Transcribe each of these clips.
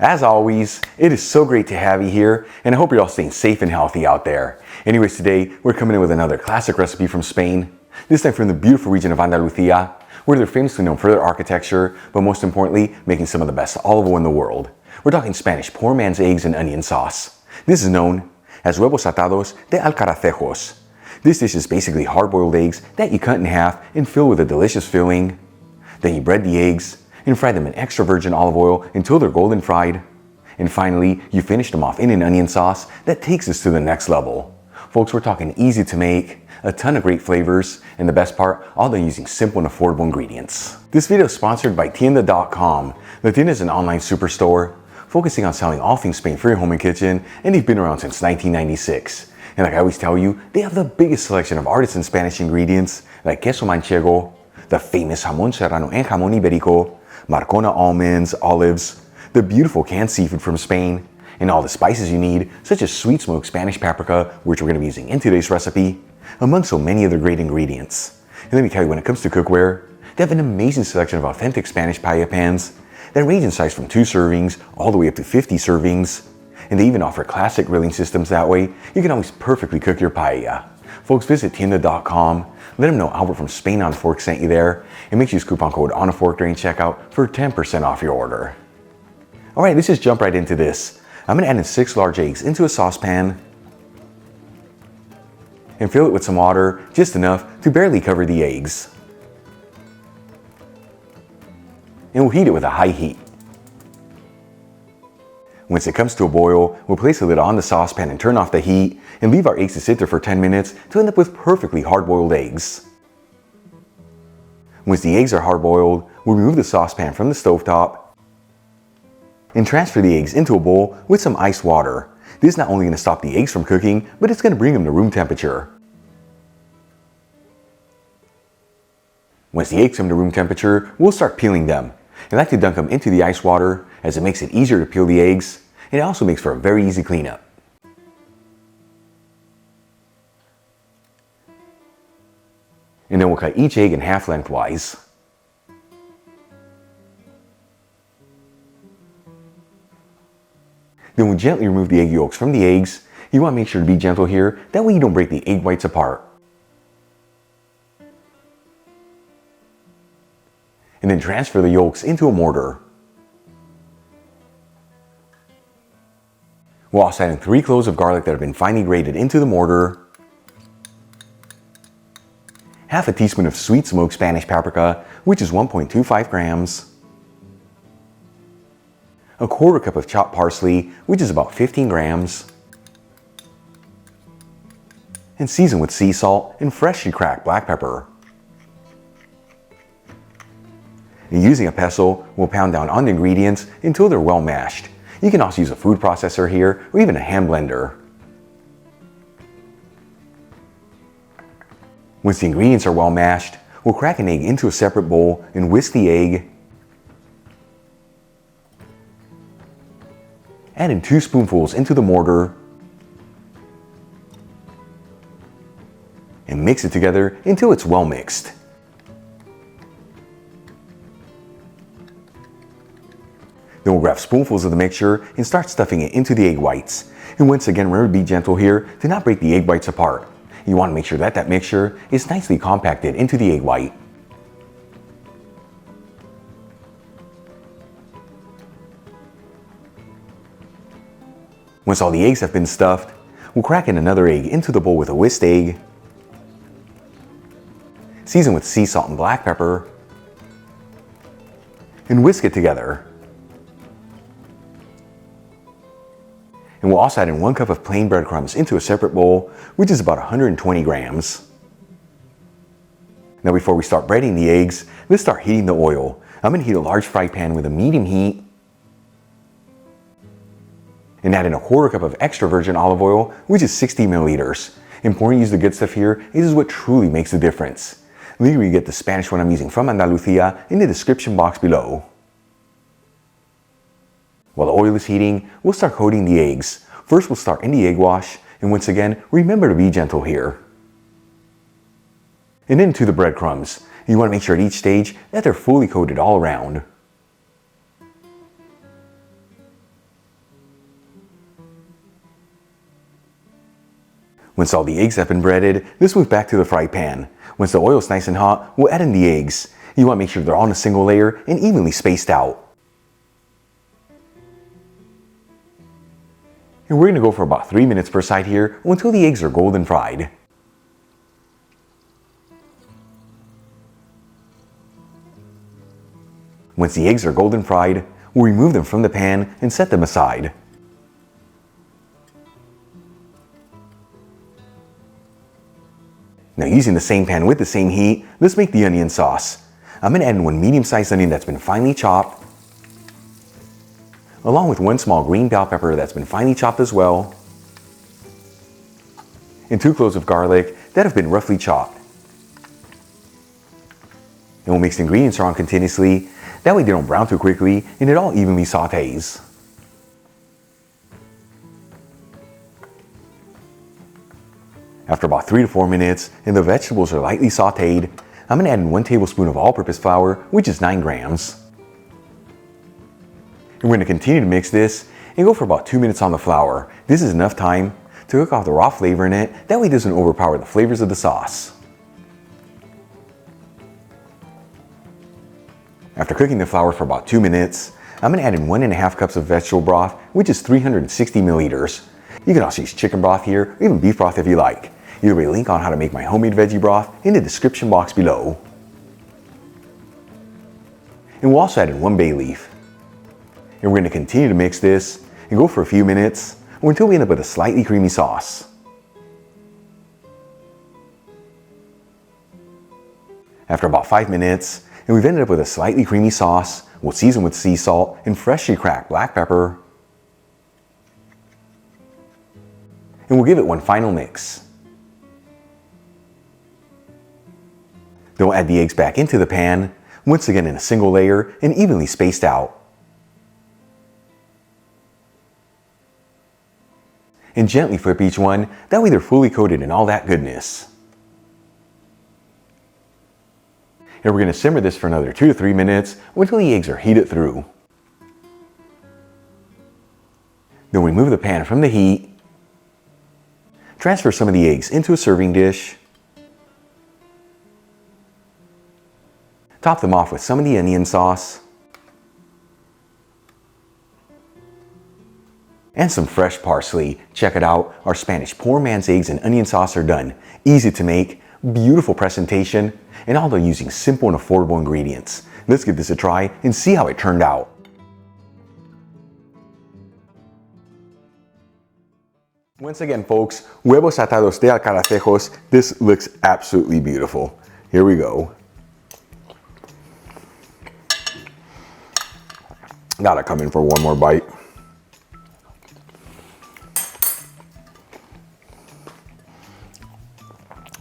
As always, it is so great to have you here, and I hope you're all staying safe and healthy out there. Anyways, today we're coming in with another classic recipe from Spain, this time from the beautiful region of Andalusia, where they're famously known for their architecture, but most importantly, making some of the best olive oil in the world. We're talking Spanish poor man's eggs and onion sauce. This is known as Huevos Atados de Alcaracejos. This dish is basically hard-boiled eggs that you cut in half and fill with a delicious filling. Then you bread the eggs and fry them in extra virgin olive oil until they're golden fried. And finally, you finish them off in an onion sauce that takes us to the next level. Folks, we're talking easy to make, a ton of great flavors, and the best part, all done using simple and affordable ingredients. This video is sponsored by tienda.com. The Tienda is an online superstore focusing on selling all things Spain for your home and kitchen, and they've been around since 1996. And like I always tell you, they have the biggest selection of artisan Spanish ingredients like queso manchego, the famous jamón serrano and jamón ibérico, Marcona almonds, olives, the beautiful canned seafood from Spain, and all the spices you need, such as sweet smoked Spanish paprika, which we're going to be using in today's recipe, among so many other great ingredients. And let me tell you, when it comes to cookware, they have an amazing selection of authentic Spanish paella pans that range in size from 2 servings all the way up to 50 servings. And they even offer classic grilling systems that way you can always perfectly cook your paella. Folks, visit tienda.com, let them know Albert from Spain on a Fork sent you there, and make sure you use coupon code on a fork during checkout for 10% off your order. Alright, let's just jump right into this. I'm going to add in 6 large eggs into a saucepan and fill it with some water, just enough to barely cover the eggs. And we'll heat it with a high heat. Once it comes to a boil, we'll place the lid on the saucepan and turn off the heat and leave our eggs to sit there for 10 minutes to end up with perfectly hard-boiled eggs. Once the eggs are hard-boiled, we'll remove the saucepan from the stovetop and transfer the eggs into a bowl with some ice water. This is not only going to stop the eggs from cooking, but it's going to bring them to room temperature. Once the eggs come to room temperature, we'll start peeling them. I like to dunk them into the ice water as it makes it easier to peel the eggs, and it also makes for a very easy cleanup. And then we'll cut each egg in half lengthwise. Then we'll gently remove the egg yolks from the eggs. You want to make sure to be gentle here, that way you don't break the egg whites apart. And then transfer the yolks into a mortar. We'll also add in 3 cloves of garlic that have been finely grated into the mortar, half a teaspoon of sweet smoked Spanish paprika, which is 1.25 grams, a 1/4 cup of chopped parsley, which is about 15 grams, and season with sea salt and freshly cracked black pepper. And using a pestle, we'll pound down on the ingredients until they're well mashed. You can also use a food processor here, or even a hand blender. Once the ingredients are well mashed, we'll crack an egg into a separate bowl and whisk the egg. Add in 2 spoonfuls into the mortar and mix it together until it's well mixed. Then we'll grab spoonfuls of the mixture and start stuffing it into the egg whites. And once again, remember to be gentle here to not break the egg whites apart. You want to make sure that that mixture is nicely compacted into the egg white. Once all the eggs have been stuffed, we'll crack in another egg into the bowl with a whisked egg, season with sea salt and black pepper, and whisk it together. And we'll also add in 1 cup of plain breadcrumbs into a separate bowl, which is about 120 grams. Now before we start breading the eggs, let's start heating the oil. I'm going to heat a large fry pan with a medium heat and add in a 1/4 cup of extra virgin olive oil, which is 60 milliliters. Important to use the good stuff here. This is what truly makes the difference. Leave where you get the Spanish one I'm using from Andalusia in the description box below. While the oil is heating, we'll start coating the eggs. First we'll start in the egg wash, and once again, remember to be gentle here. And then to the breadcrumbs. You want to make sure at each stage that they're fully coated all around. Once all the eggs have been breaded, let's move back to the fry pan. Once the oil is nice and hot, we'll add in the eggs. You want to make sure they're all in a single layer and evenly spaced out. And we're going to go for about 3 minutes per side here until the eggs are golden fried. Once the eggs are golden fried, we'll remove them from the pan and set them aside. Now, using the same pan with the same heat, let's make the onion sauce. I'm going to add in 1 medium-sized onion that's been finely chopped, along with 1 small green bell pepper that's been finely chopped as well, and 2 cloves of garlic that have been roughly chopped. And we'll mix the ingredients around continuously, that way they don't brown too quickly and it all evenly sautés. After about 3 to 4 minutes and the vegetables are lightly sautéed, I'm going to add in 1 tablespoon of all-purpose flour, which is 9 grams. And we're going to continue to mix this and go for about 2 minutes on the flour. This is enough time to cook off the raw flavor in it, that way it doesn't overpower the flavors of the sauce. After cooking the flour for about 2 minutes, I'm going to add in 1.5 cups of vegetable broth, which is 360 milliliters. You can also use chicken broth here, or even beef broth if you like. Either way, a link on how to make my homemade veggie broth in the description box below. And we'll also add in 1 bay leaf. And we're going to continue to mix this and go for a few minutes or until we end up with a slightly creamy sauce. After about 5 minutes, and we've ended up with a slightly creamy sauce, we'll season with sea salt and freshly cracked black pepper. And we'll give it 1 final mix. Then we'll add the eggs back into the pan, once again in a single layer and evenly spaced out. And gently flip each one, that way they're fully coated in all that goodness. And we're going to simmer this for another 2 to 3 minutes until the eggs are heated through. Then remove the pan from the heat. Transfer some of the eggs into a serving dish. Top them off with some of the onion sauce. And some fresh parsley. Check it out, our Spanish poor man's eggs and onion sauce are done. Easy to make, beautiful presentation, and all done using simple and affordable ingredients. Let's give this a try and see how it turned out. Once again, folks, Huevos Atados de Alcaracejos. This looks absolutely beautiful. Here we go. Gotta come in for one more bite.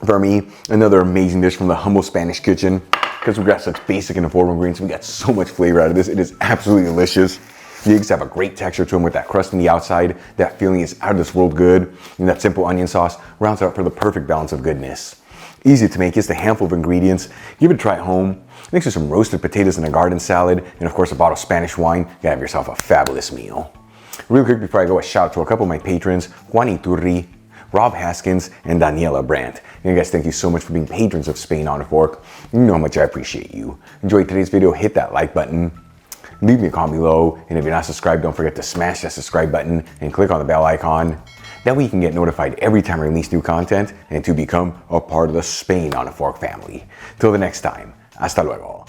For me, another amazing dish from the humble Spanish kitchen. Because we've got such basic and affordable ingredients, we got so much flavor out of this. It is absolutely delicious. The eggs have a great texture to them with that crust on the outside. That feeling is out of this world good. And that simple onion sauce rounds it out for the perfect balance of goodness. Easy to make, just a handful of ingredients. Give it a try at home. Mix with some roasted potatoes and a garden salad. And of course a bottle of Spanish wine. You gotta have yourself a fabulous meal. Real quick before I go, a shout out to a couple of my patrons, Juan Iturri, Rob Haskins, and Daniela Brandt. And you guys, thank you so much for being patrons of Spain on a Fork. You know how much I appreciate you. Enjoyed today's video, hit that like button. Leave me a comment below. And if you're not subscribed, don't forget to smash that subscribe button and click on the bell icon. That way you can get notified every time I release new content and to become a part of the Spain on a Fork family. Till the next time, hasta luego.